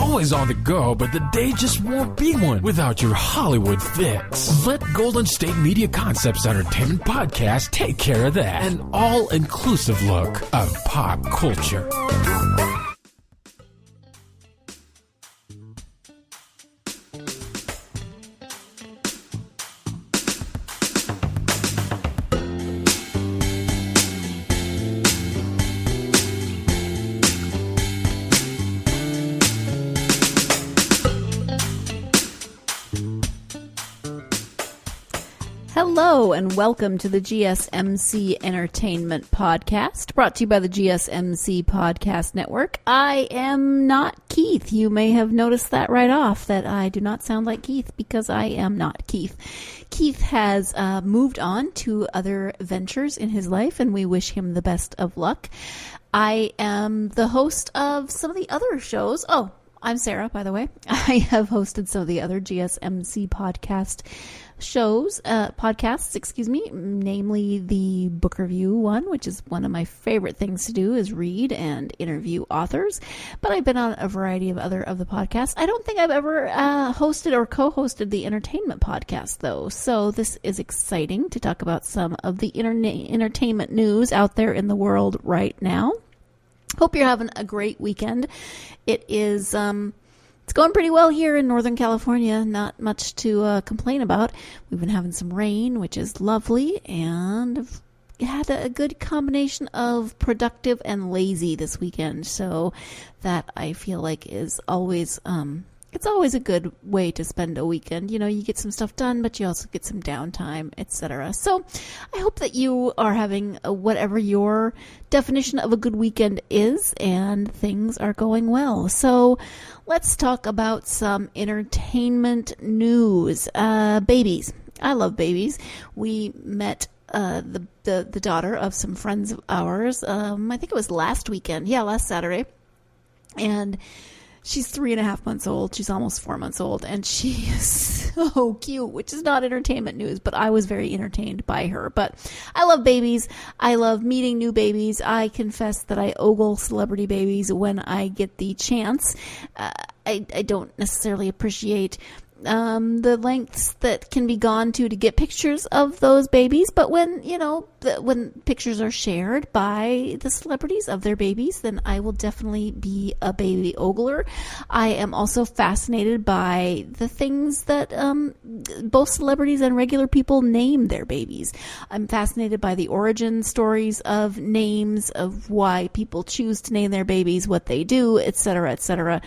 always on the go, but the day just won't be one without your Hollywood fix. Let Golden State Media Concepts Entertainment Podcast take care of that. An all-inclusive look of pop culture. Hello and welcome to the GSMC Entertainment Podcast, brought to you by the GSMC Podcast Network. I am not Keith. You may have noticed that right off, that I do not sound like Keith because I am not Keith. Keith has moved on to other ventures in his life, and we wish him the best of luck. I am the host of some of the other shows. Oh, I'm Sarah, by the way. I have hosted some of the other GSMC podcasts, namely the book review one, which is one of my favorite things to do, is read and interview authors. But I've been on a variety of other of the podcasts. I don't think I've ever hosted or co-hosted the entertainment podcast, though. So this is exciting to talk about some of the entertainment news out there in the world right now. Hope you're having a great weekend. It is, it's going pretty well here in Northern California. Not much to complain about. We've been having some rain, which is lovely, and I've had a good combination of productive and lazy this weekend. So that I feel like is always, it's always a good way to spend a weekend. You know, you get some stuff done, but you also get some downtime, etc. So I hope that you are having whatever your definition of a good weekend is, and things are going well. So let's talk about some entertainment news. Babies. I love babies. We met the daughter of some friends of ours. I think it was last weekend. Yeah, last Saturday. And she's 3.5 months old. She's almost 4 months old, and she is so cute, which is not entertainment news, but I was very entertained by her. But I love babies. I love meeting new babies. I confess that I ogle celebrity babies when I get the chance. I don't necessarily appreciate the lengths that can be gone to get pictures of those babies, but when when pictures are shared by the celebrities of their babies, then I will definitely be a baby ogler. I am also fascinated by the things that both celebrities and regular people name their babies. I'm fascinated by the origin stories of names, of why people choose to name their babies, what they do, etc., etc.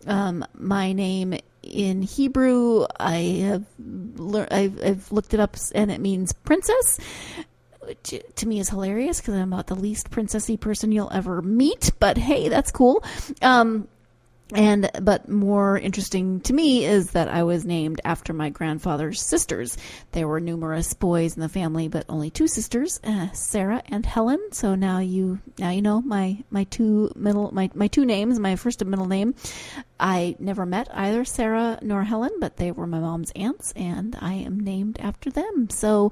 My name in Hebrew, I've looked it up, and it means princess, which to me is hilarious because I'm about the least princessy person you'll ever meet. But hey, that's cool. But more interesting to me is that I was named after my grandfather's sisters. There were numerous boys in the family, but only 2 sisters, Sarah and Helen. So now you know my two names, my first and middle name. I never met either Sarah nor Helen, but they were my mom's aunts, and I am named after them. So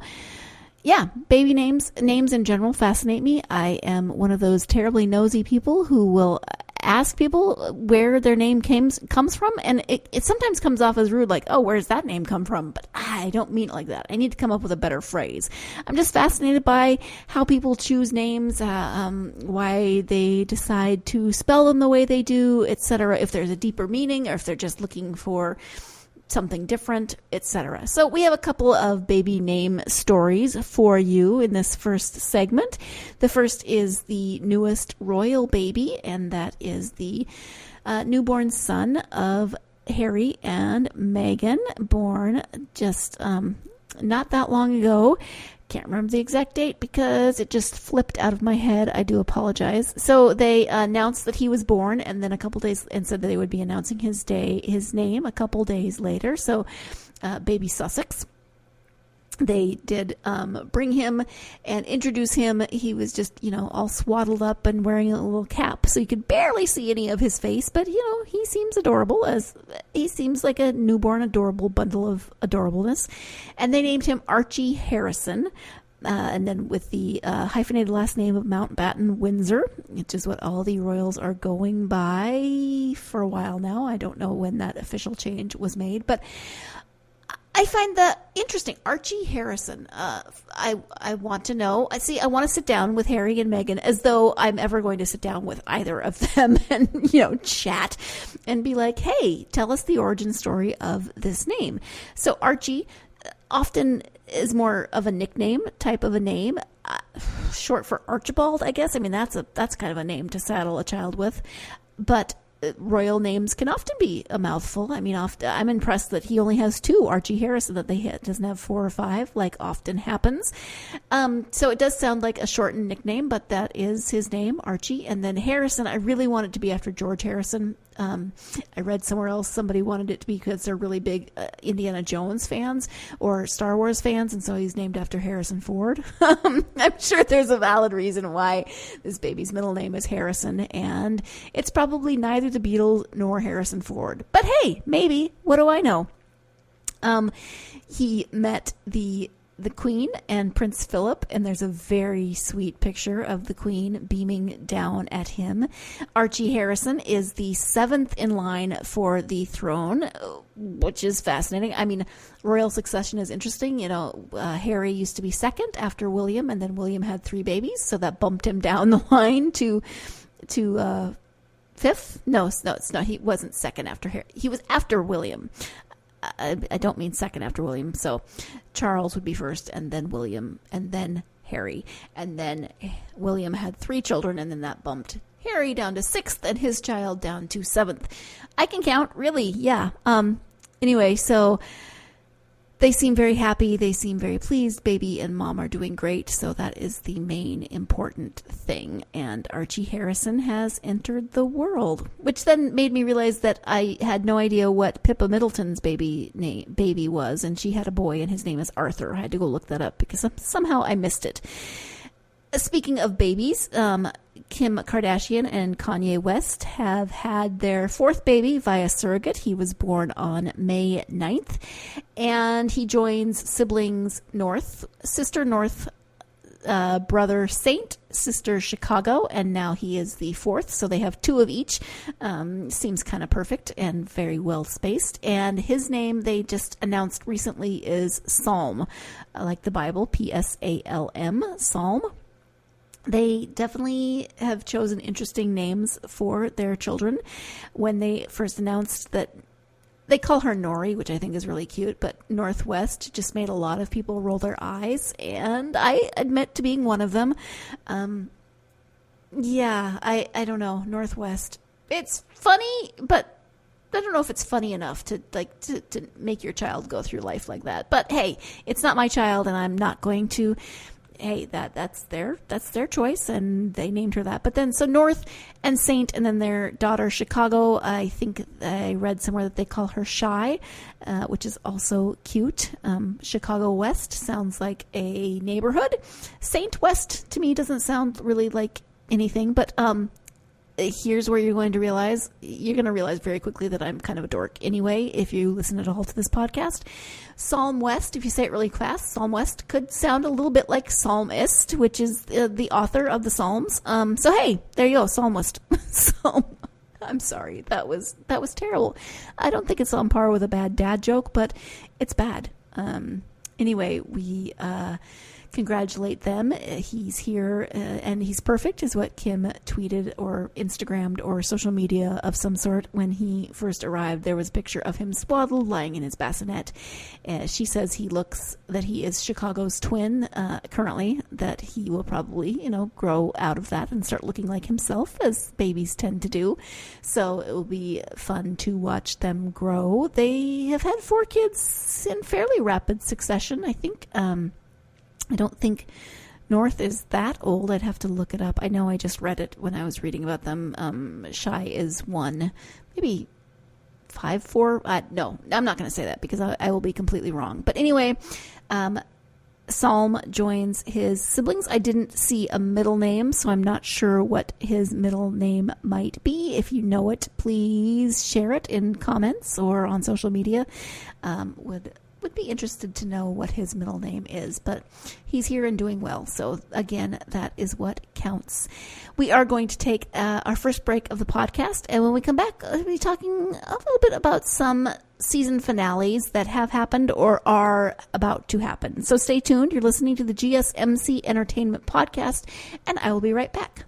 yeah, baby names in general fascinate me. I am one of those terribly nosy people who will ask people where their name comes from, and it sometimes comes off as rude, like, oh, where's that name come from? But I don't mean it like that. I need to come up with a better phrase. I'm just fascinated by how people choose names, why they decide to spell them the way they do, etc. If there's a deeper meaning, or if they're just looking for something different, etc. So we have a couple of baby name stories for you in this first segment. The first is the newest royal baby, and that is the newborn son of Harry and Meghan, born just not that long ago. Can't remember the exact date because it just flipped out of my head. I do apologize. So they announced that he was born, and then a couple days, and said that they would be announcing his name a couple days later. So baby Sussex. They did bring him and introduce him. He was just, all swaddled up and wearing a little cap, so you could barely see any of his face. But, he seems adorable, as he seems like a newborn, adorable bundle of adorableness. And they named him Archie Harrison. And then with the hyphenated last name of Mountbatten Windsor, which is what all the royals are going by for a while now. I don't know when that official change was made, but I find that interesting. Archie Harrison. I want to know. I want to sit down with Harry and Meghan as though I'm ever going to sit down with either of them and, chat and be like, hey, tell us the origin story of this name. So Archie often is more of a nickname type of a name, short for Archibald, I guess. I mean, that's kind of a name to saddle a child with, but royal names can often be a mouthful. I mean, I'm impressed that he only has 2, Archie Harrison, that they hit. Doesn't have 4 or 5, like often happens. So it does sound like a shortened nickname, but that is his name, Archie. And then Harrison, I really want it to be after George Harrison. I read somewhere else somebody wanted it to be because they're really big Indiana Jones fans or Star Wars fans, and so he's named after Harrison Ford. I'm sure there's a valid reason why this baby's middle name is Harrison, and it's probably neither the Beatles nor Harrison Ford. But hey, maybe. What do I know? He met the Queen and Prince Philip, and there's a very sweet picture of the Queen beaming down at him. Archie Harrison is the 7th in line for the throne, which is fascinating. I mean, royal succession is interesting. Harry used to be 2nd after William, and then William had 3 babies, so that bumped him down the line to 5th. No, it's not. He wasn't 2nd after Harry. He was after William. I don't mean 2nd after William. So Charles would be 1st, and then William, and then Harry. And then William had 3 children, and then that bumped Harry down to 6th and his child down to 7th. I can count, really, yeah. Anyway, so they seem very happy. They seem very pleased. Baby and mom are doing great, so that is the main important thing. And Archie Harrison has entered the world, which then made me realize that I had no idea what Pippa Middleton's baby was, and she had a boy, and his name is Arthur. I had to go look that up because somehow I missed it. Speaking of babies, Kim Kardashian and Kanye West have had their 4th baby via surrogate. He was born on May 9th, and he joins siblings North, sister North, brother Saint, sister Chicago, and now he is the 4th, so they have 2 of each. Seems kind of perfect and very well spaced. And his name they just announced recently is Psalm, like the Bible, Psalm, Psalm. They definitely have chosen interesting names for their children. When they first announced that, they call her Nori, which I think is really cute, but Northwest just made a lot of people roll their eyes, and I admit to being one of them. I don't know, Northwest. It's funny, but I don't know if it's funny enough to make your child go through life like that. But hey, it's not my child, and I'm not going to. Hey, that's their choice, and they named her that. But then, so North and Saint, and then their daughter Chicago. I think I read somewhere that they call her Shy, which is also cute. Chicago West sounds like a neighborhood. Saint West to me doesn't sound really like anything, but here's where you're going to realize very quickly that I'm kind of a dork anyway, if you listen at all to this podcast. Psalm West, if you say it really fast, Psalm West could sound a little bit like psalmist, which is the author of the Psalms. So hey, there you go, Psalmist. I'm sorry, that was terrible. I don't think it's on par with a bad dad joke, but it's bad. Anyway, we congratulate them. He's here and he's perfect, is what Kim tweeted or Instagrammed or social media of some sort when he first arrived. There was a picture of him swaddled, lying in his bassinet. She says that he is Chicago's twin currently, that he will probably, grow out of that and start looking like himself, as babies tend to do. So it will be fun to watch them grow. They have had 4 kids in fairly rapid succession, I think. I don't think North is that old. I'd have to look it up. I know I just read it when I was reading about them. Shy is 1, maybe 5, 4. No, I'm not going to say that because I will be completely wrong. But anyway, Psalm joins his siblings. I didn't see a middle name, so I'm not sure what his middle name might be. If you know it, please share it in comments or on social media. Would would be interested to know what his middle name is, but he's here and doing well. So again, that is what counts. We are going to take our first break of the podcast, and when we come back, I'll be talking a little bit about some season finales that have happened or are about to happen. So stay tuned. You're listening to the GSMC Entertainment Podcast, and I will be right back.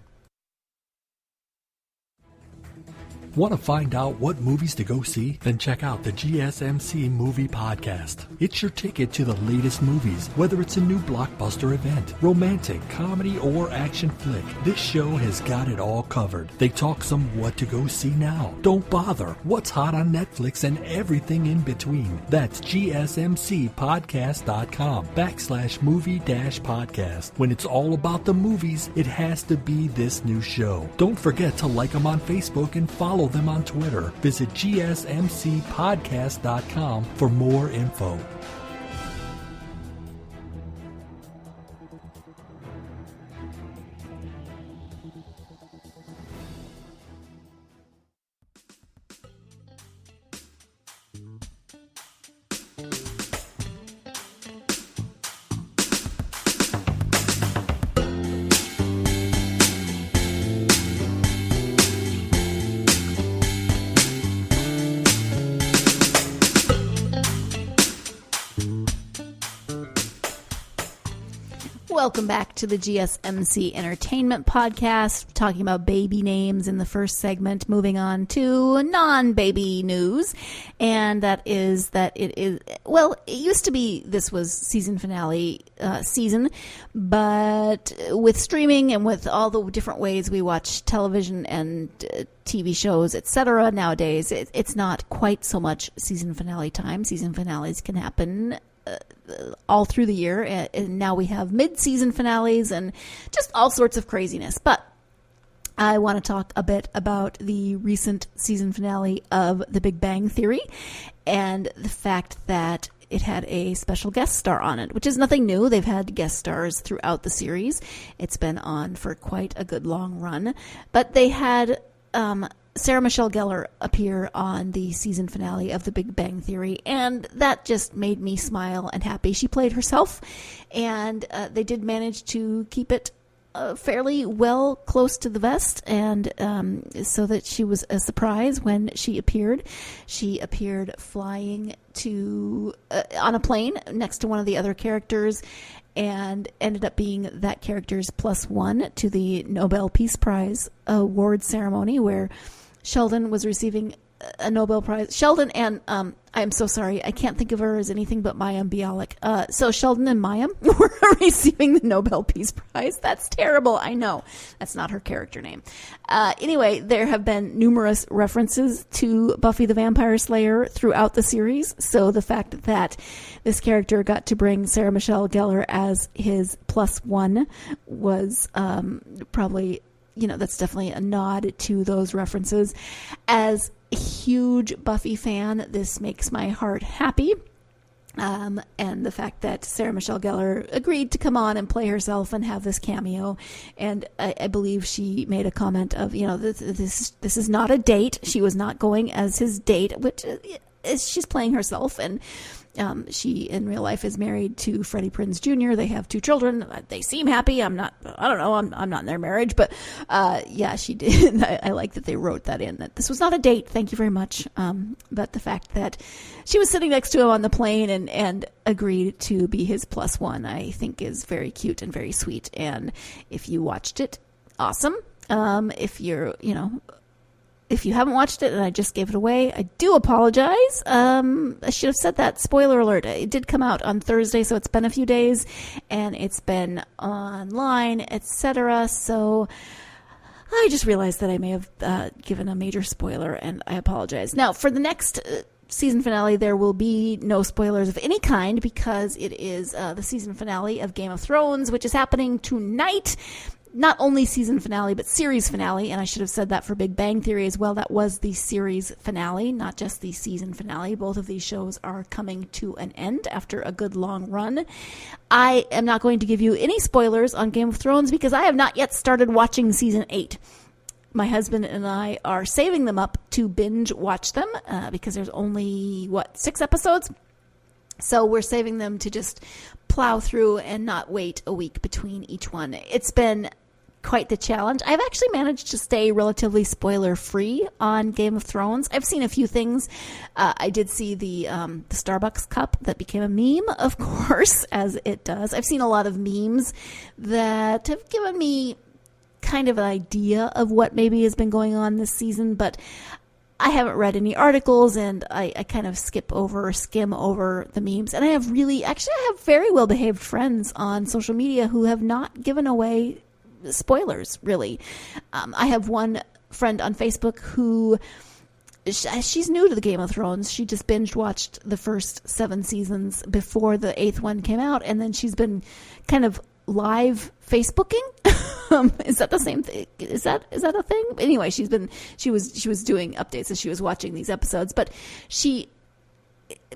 Want to find out what movies to go see? Then check out the GSMC Movie Podcast. It's your ticket to the latest movies, whether it's a new blockbuster event, romantic, comedy, or action flick. This show has got it all covered. They talk some what to go see now, don't bother, what's hot on Netflix, and everything in between. That's gsmcpodcast.com/movie-podcast. When it's all about the movies, it has to be this new show. Don't forget to like them on Facebook and follow them on Twitter. Visit gsmcpodcast.com for more info. Welcome back to the GSMC Entertainment Podcast, talking about baby names in the first segment, moving on to non-baby news. And that is that it is, well, it used to be this was season finale season, but with streaming and with all the different ways we watch television and TV shows, etc., nowadays, it's not quite so much season finale time. Season finales can happen all through the year, and now we have mid-season finales and just all sorts of craziness. But I want to talk a bit about the recent season finale of The Big Bang Theory and the fact that it had a special guest star on it, which is nothing new. They've had guest stars throughout the series. It's been on for quite a good long run. But they had Sarah Michelle Gellar appear on the season finale of The Big Bang Theory, and that just made me smile and happy. She played herself, and they did manage to keep it fairly well close to the vest, and so that she was a surprise when she appeared. She appeared flying to on a plane next to one of the other characters, and ended up being that character's +1 to the Nobel Peace Prize award ceremony, where Sheldon was receiving a Nobel Prize. Sheldon and, I'm so sorry, I can't think of her as anything but Mayim Bialik. So Sheldon and Mayim were receiving the Nobel Peace Prize. That's terrible, I know. That's not her character name. Anyway, there have been numerous references to Buffy the Vampire Slayer throughout the series, so the fact that this character got to bring Sarah Michelle Gellar as his +1 was probably, that's definitely a nod to those references. As a huge Buffy fan, this makes my heart happy. And the fact that Sarah Michelle Gellar agreed to come on and play herself and have this cameo. And I believe she made a comment of, this is not a date. She was not going as his date, which is she's playing herself. And she in real life is married to Freddie Prinze Jr. They have 2 children. They seem happy. I don't know. I'm not in their marriage, but yeah, she did. I like that they wrote that in, that this was not a date. Thank you very much. But the fact that she was sitting next to him on the plane and agreed to be his +1, I think is very cute and very sweet. And if you watched it, awesome. If you haven't watched it and I just gave it away, I do apologize. I should have said that. Spoiler alert. It did come out on Thursday, so it's been a few days, and it's been online, etc. So I just realized that I may have given a major spoiler, and I apologize. Now, for the next season finale, there will be no spoilers of any kind, because it is the season finale of Game of Thrones, which is happening tonight. Not only season finale, but series finale. And I should have said that for Big Bang Theory as well. That was the series finale, not just the season finale. Both of these shows are coming to an end after a good long run. I am not going to give you any spoilers on Game of Thrones because I have not yet started watching season 8. My husband and I are saving them up to binge watch them because there's only, 6 episodes? So we're saving them to just plow through and not wait a week between each one. It's been quite the challenge. I've actually managed to stay relatively spoiler-free on Game of Thrones. I've seen a few things. I did see the Starbucks cup that became a meme, of course, as it does. I've seen a lot of memes that have given me kind of an idea of what maybe has been going on this season, but I haven't read any articles, and I kind of skim over the memes. And I have very well-behaved friends on social media who have not given away spoilers, really. I have one friend on Facebook who, she's new to the Game of Thrones. She just binge watched the first 7 seasons before the 8th one came out, and then she's been kind of live Facebooking. Is that the same thing? Is that a thing? Anyway, she was doing updates as she was watching these episodes, but she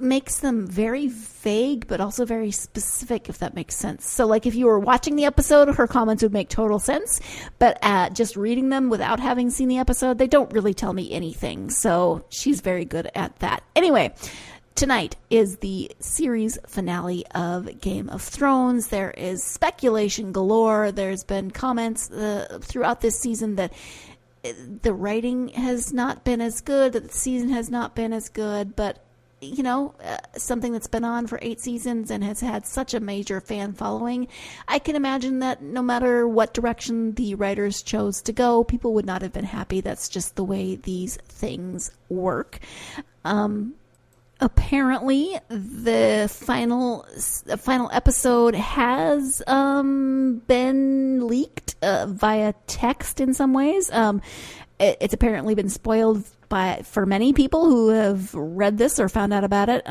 makes them very vague but also very specific, if that makes sense. So like if you were watching the episode, her comments would make total sense, but just reading them without having seen the episode, they don't really tell me anything. So she's very good at that. Anyway, tonight is the series finale of Game of Thrones. There is speculation galore. There's been comments throughout this season that the writing has not been as good, that the season has not been as good, but something that's been on for 8 seasons and has had such a major fan following, I can imagine that no matter what direction the writers chose to go, people would not have been happy. That's just the way these things work. Apparently, the final episode has been leaked via text in some ways. It's apparently been spoiled for many people who have read this or found out about it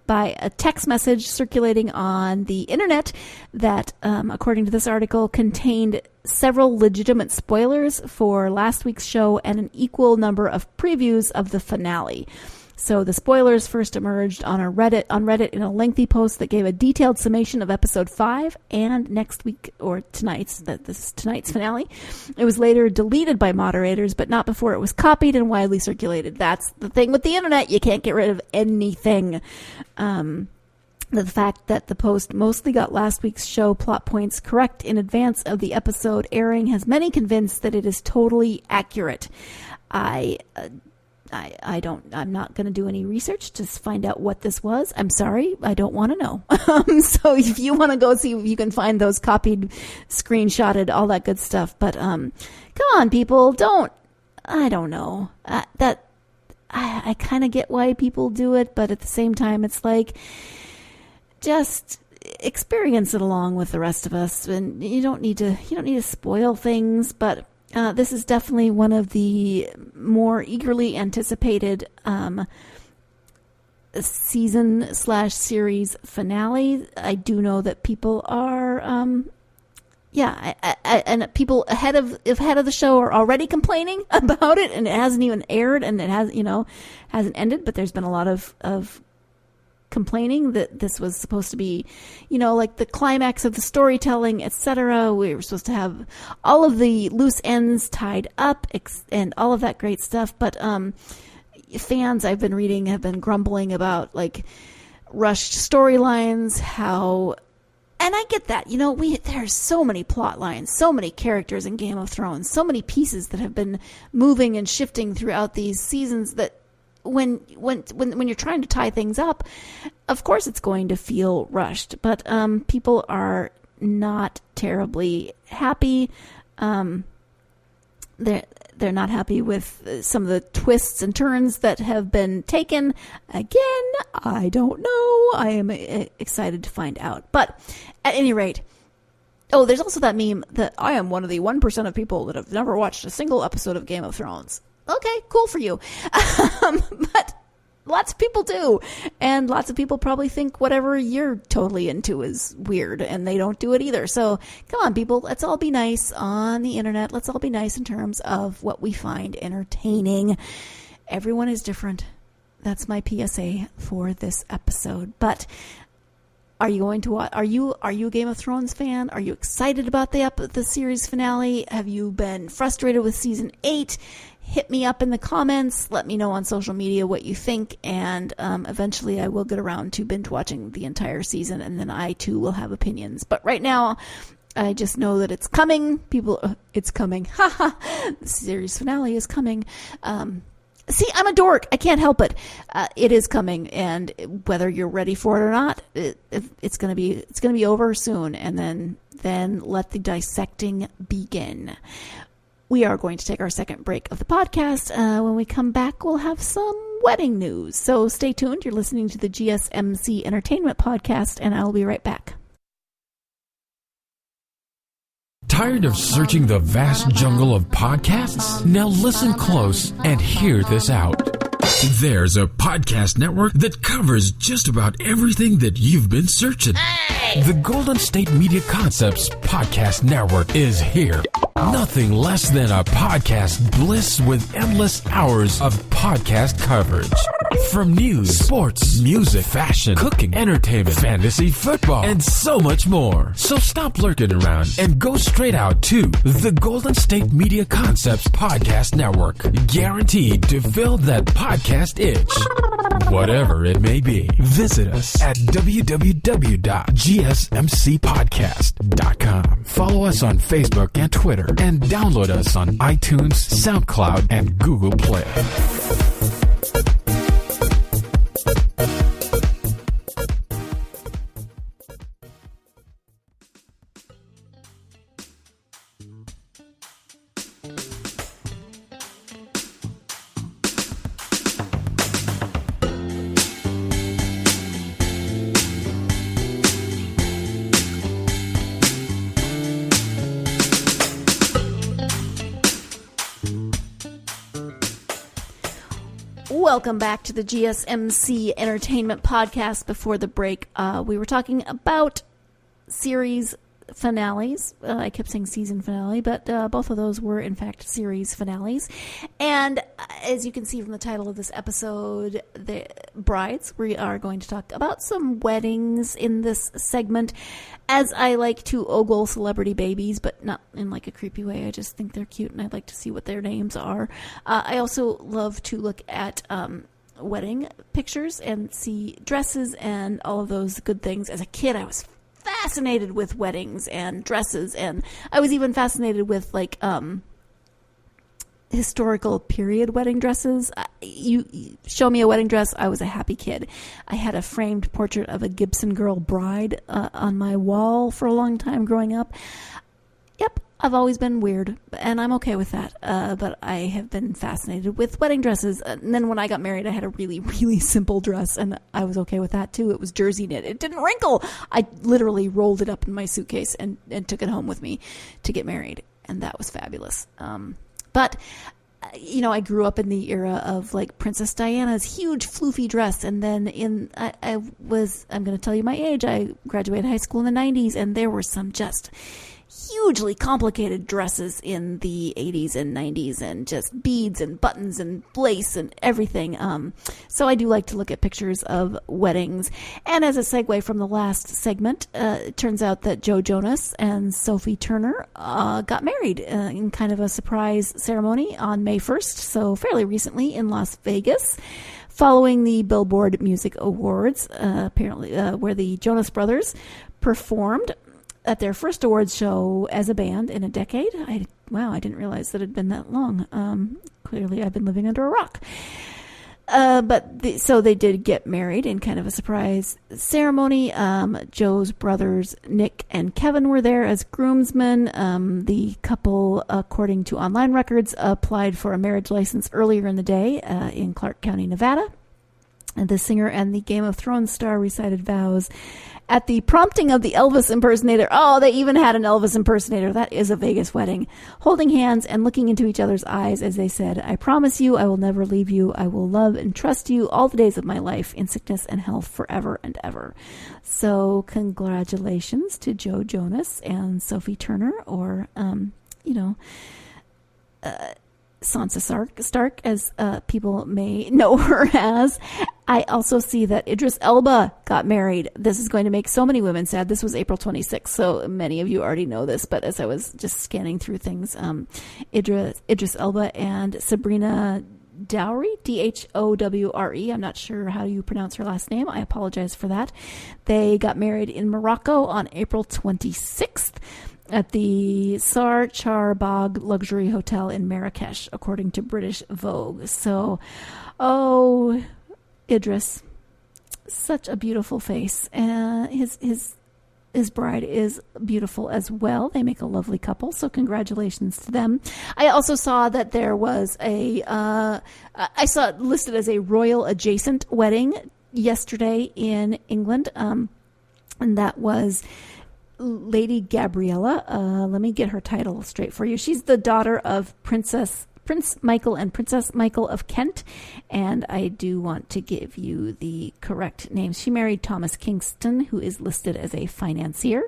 by a text message circulating on the internet that, according to this article, contained several legitimate spoilers for last week's show and an equal number of previews of the finale. So the spoilers first emerged on Reddit in a lengthy post that gave a detailed summation of episode 5 and tonight's finale. It was later deleted by moderators, but not before it was copied and widely circulated. That's the thing with the internet. You can't get rid of anything. The fact that the post mostly got last week's show plot points correct in advance of the episode airing has many convinced that it is totally accurate. I'm not going to do any research to find out what this was. I'm sorry. I don't want to know. So if you want to go see if you can find those copied, screenshotted, all that good stuff. But, come on, people, I don't know. I kind of get why people do it, but at the same time, it's like, just experience it along with the rest of us. And you don't need to spoil things, but this is definitely one of the more eagerly anticipated season/series finale. I do know that people are, and people ahead of the show are already complaining about it, and it hasn't even aired, and it hasn't ended. But there's been a lot of complaining that this was supposed to be, like the climax of the storytelling, etc. We were supposed to have all of the loose ends tied up and all of that great stuff. But fans I've been reading have been grumbling about like rushed storylines, and I get that. There's so many plot lines, so many characters in Game of Thrones, so many pieces that have been moving and shifting throughout these seasons that when you're trying to tie things up, of course it's going to feel rushed, but people are not terribly happy. They're not happy with some of the twists and turns that have been taken. Again, I don't know. I am excited to find out. But at any rate, there's also that meme that I am one of the 1% of people that have never watched a single episode of Game of Thrones. Okay, cool for you. But lots of people do. And lots of people probably think whatever you're totally into is weird, and they don't do it either. So come on, people. Let's all be nice on the internet. Let's all be nice in terms of what we find entertaining. Everyone is different. That's my PSA for this episode. But Are you going to watch? Are you a Game of Thrones fan? Are you excited about the series finale? Have you been frustrated with season 8? Hit me up in the comments. Let me know on social media what you think, and eventually I will get around to binge watching the entire season, and then I too will have opinions. But right now, I just know that it's coming. It's coming. Haha. The series finale is coming. See, I'm a dork. I can't help it. It is coming, and whether you're ready for it or not, it's gonna be over soon. And then let the dissecting begin. We are going to take our second break of the podcast. When we come back, we'll have some wedding news. So stay tuned. You're listening to the GSMC Entertainment Podcast, and I'll be right back. Tired of searching the vast jungle of podcasts? Now listen close and hear this out. There's a podcast network that covers just about everything that you've been searching. Hey! The Golden State Media Concepts Podcast Network is here. Nothing less than a podcast bliss with endless hours of podcast coverage. From news, sports, music, fashion, cooking, entertainment, fantasy, football, and so much more. So stop lurking around and go straight out to the Golden State Media Concepts Podcast Network. Guaranteed to fill that podcast itch. Whatever it may be. Visit us at www.gsmcpodcast.com. Follow us on Facebook and Twitter, and download us on iTunes, SoundCloud, and Google Play. Welcome back to the GSMC Entertainment Podcast. Before the break, we were talking about series finales. I kept saying season finale, but both of those were, in fact, series finales. And as you can see from the title of this episode, The Brides, we are going to talk about some weddings in this segment. As I like to ogle celebrity babies, but not in like a creepy way. I just think they're cute, and I'd like to see what their names are. I also love to look at wedding pictures and see dresses and all of those good things. As a kid, I was fascinated with weddings and dresses, and I was even fascinated with like historical period wedding dresses. You show me a wedding dress, I was a happy kid. I had a framed portrait of a Gibson girl bride on my wall for a long time growing up. Yep, I've always been weird, and I'm okay with that. But I have been fascinated with wedding dresses. And then when I got married, I had a really, really simple dress, and I was okay with that too. It was jersey knit. It didn't wrinkle. I literally rolled it up in my suitcase and took it home with me to get married, and that was fabulous. But you know, I grew up in the era of like Princess Diana's huge floofy dress, and then I'm going to tell you my age. I graduated high school in the 90s, and there were some just hugely complicated dresses in the 80s and 90s, and just beads and buttons and lace and everything. So I do like to look at pictures of weddings. And as a segue from the last segment, it turns out that Joe Jonas and Sophie Turner got married in kind of a surprise ceremony on May 1st, so fairly recently in Las Vegas, following the Billboard Music Awards, apparently where the Jonas Brothers performed at their first awards show as a band in a decade. Wow, I didn't realize that it had been that long. Clearly, I've been living under a rock. So they did get married in kind of a surprise ceremony. Joe's brothers, Nick and Kevin, were there as groomsmen. The couple, according to online records, applied for a marriage license earlier in the day in Clark County, Nevada. And the singer and the Game of Thrones star recited vows at the prompting of the Elvis impersonator. Oh, they even had an Elvis impersonator. That is a Vegas wedding. Holding hands and looking into each other's eyes as they said, "I promise you I will never leave you. I will love and trust you all the days of my life, in sickness and health, forever and ever." So congratulations to Joe Jonas and Sophie Turner, or, Sansa Stark, as people may know her as. I also see that Idris Elba got married. This is going to make so many women sad. This was April 26th, so many of you already know this, but as I was just scanning through things, Idris Elba and Sabrina Dowry, Dhowre. I'm not sure how you pronounce her last name. I apologize for that. They got married in Morocco on April 26th. At the Sar Charbagh Luxury Hotel in Marrakesh, according to British Vogue. So, Idris, such a beautiful face. His bride is beautiful as well. They make a lovely couple, so congratulations to them. I also saw that there was I saw it listed as a royal adjacent wedding yesterday in England, and that was Lady Gabriella. Let me get her title straight for you. She's the daughter of Prince Michael and Princess Michael of Kent, and I do want to give you the correct names. She married Thomas Kingston, who is listed as a financier.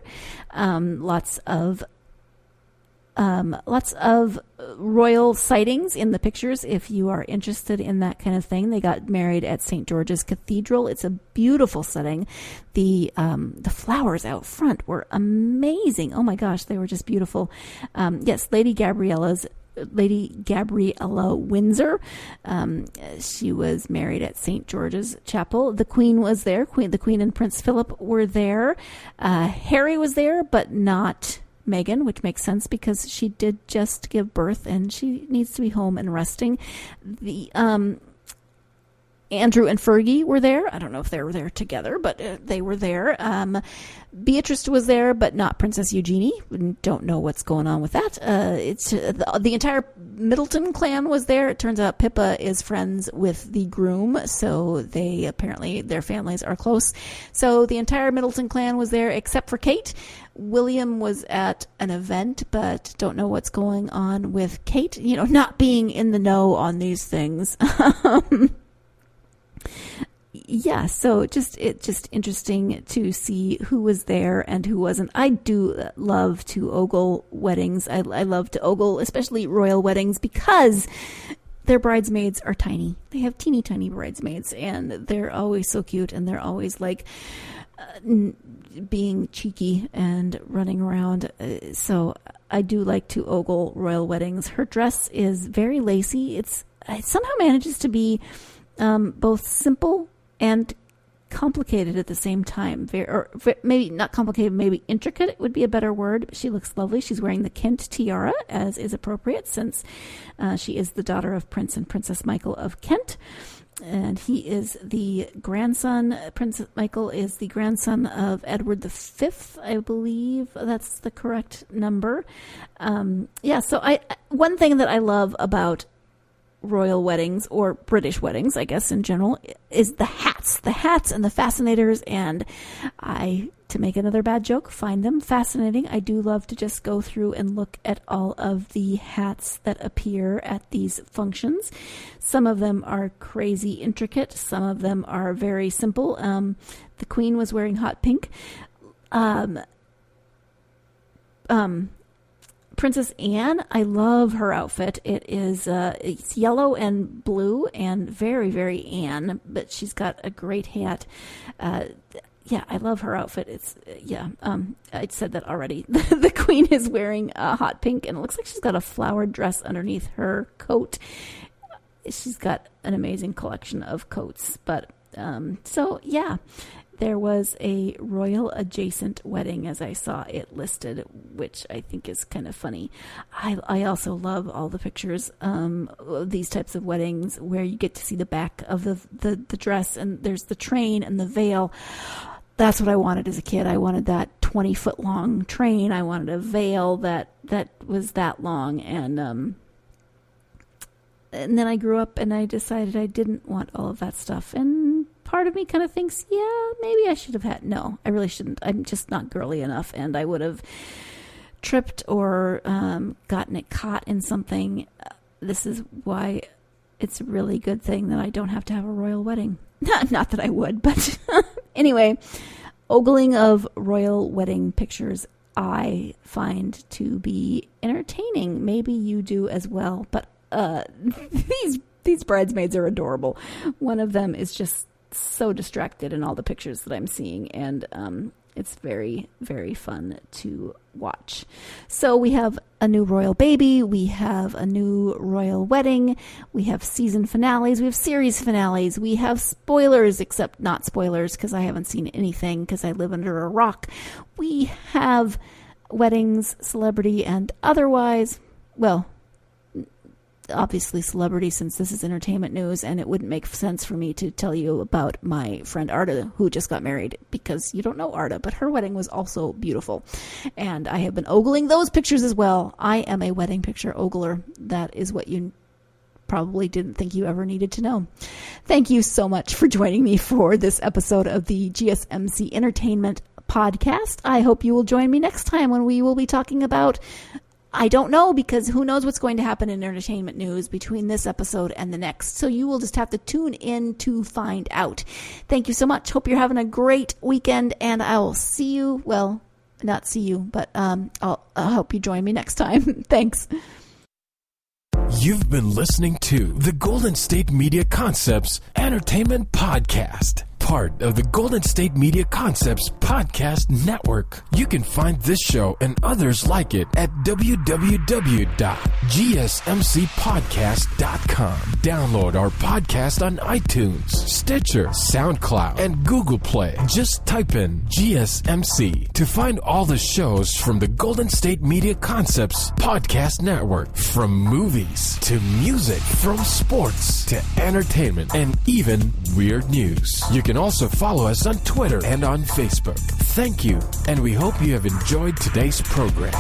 Lots of royal sightings in the pictures if you are interested in that kind of thing. They got married at St. George's Cathedral. It's a beautiful setting. The flowers out front were amazing. Oh my gosh, they were just beautiful. Yes, Lady Gabriella Windsor. She was married at St. George's Chapel. The Queen was there. The Queen and Prince Philip were there. Harry was there, but not Meghan, which makes sense because she did just give birth and she needs to be home and resting. The Andrew and Fergie were there. I don't know if they were there together, but they were there. Beatrice was there, but not Princess Eugenie. Don't know what's going on with that. It's the entire Middleton clan was there. It turns out Pippa is friends with the groom, so they apparently their families are close. So the entire Middleton clan was there except for Kate. William was at an event, but don't know what's going on with Kate. You know, not being in the know on these things. Yeah, so it's just interesting to see who was there and who wasn't. I do love to ogle weddings. I love to ogle, especially royal weddings, because their bridesmaids are tiny. They have teeny tiny bridesmaids, and they're always so cute, and they're always like being cheeky and running around. So I do like to ogle royal weddings. Her dress is very lacy. It somehow manages to be both simple and complicated at the same time. Maybe not complicated, maybe intricate would be a better word. But she looks lovely. She's wearing the Kent tiara, as is appropriate, since she is the daughter of Prince and Princess Michael of Kent. And he is the grandson. Prince Michael is the grandson of Edward V, I believe. That's the correct number. So one thing that I love about royal weddings, or British weddings, I guess in general, is the hats and the fascinators. And to make another bad joke, find them fascinating. I do love to just go through and look at all of the hats that appear at these functions. Some of them are crazy intricate. Some of them are very simple. The Queen was wearing hot pink. Princess Anne, I love her outfit. It's yellow and blue and very, very Anne, but she's got a great hat. I love her outfit. I said that already. The Queen is wearing hot pink, and it looks like she's got a flowered dress underneath her coat. She's got an amazing collection of coats. But there was a royal adjacent wedding, as I saw it listed, which I think is kind of funny. I also love all the pictures of these types of weddings where you get to see the back of the dress, and there's the train and the veil. That's what I wanted as a kid. I wanted that 20-foot long train. I wanted a veil that was that long. And then I grew up and I decided I didn't want all of that stuff. And part of me kind of thinks, maybe I should have had. No, I really shouldn't. I'm just not girly enough. And I would have tripped or gotten it caught in something. This is why it's a really good thing that I don't have to have a royal wedding. Not that I would, but anyway, ogling of royal wedding pictures I find to be entertaining. Maybe you do as well, but these bridesmaids are adorable. One of them is just so distracted in all the pictures that I'm seeing, and it's very, very fun to watch. So we have a new royal baby, we have a new royal wedding, we have season finales, we have series finales, we have spoilers, except not spoilers because I haven't seen anything because I live under a rock. We have weddings, celebrity, and otherwise. Well, obviously celebrity, since this is entertainment news, and it wouldn't make sense for me to tell you about my friend Arda, who just got married, because you don't know Arda, but her wedding was also beautiful. And I have been ogling those pictures as well. I am a wedding picture ogler. That is what you probably didn't think you ever needed to know. Thank you so much for joining me for this episode of the GSMC Entertainment Podcast. I hope you will join me next time when we will be talking about, I don't know, because who knows what's going to happen in entertainment news between this episode and the next. So you will just have to tune in to find out. Thank you so much. Hope you're having a great weekend, and I will see you. Well, not see you, but I'll hope you join me next time. Thanks. You've been listening to the Golden State Media Concepts Entertainment Podcast, part of the Golden State Media Concepts Podcast Network. You can find this show and others like it at www.gsmcpodcast.com. Download our podcast on iTunes, Stitcher, SoundCloud, and Google Play. Just type in GSMC to find all the shows from the Golden State Media Concepts Podcast Network. From movies to music, from sports to entertainment, and even weird news. You can also follow us on Twitter and on Facebook. Thank you, and we hope you have enjoyed today's program.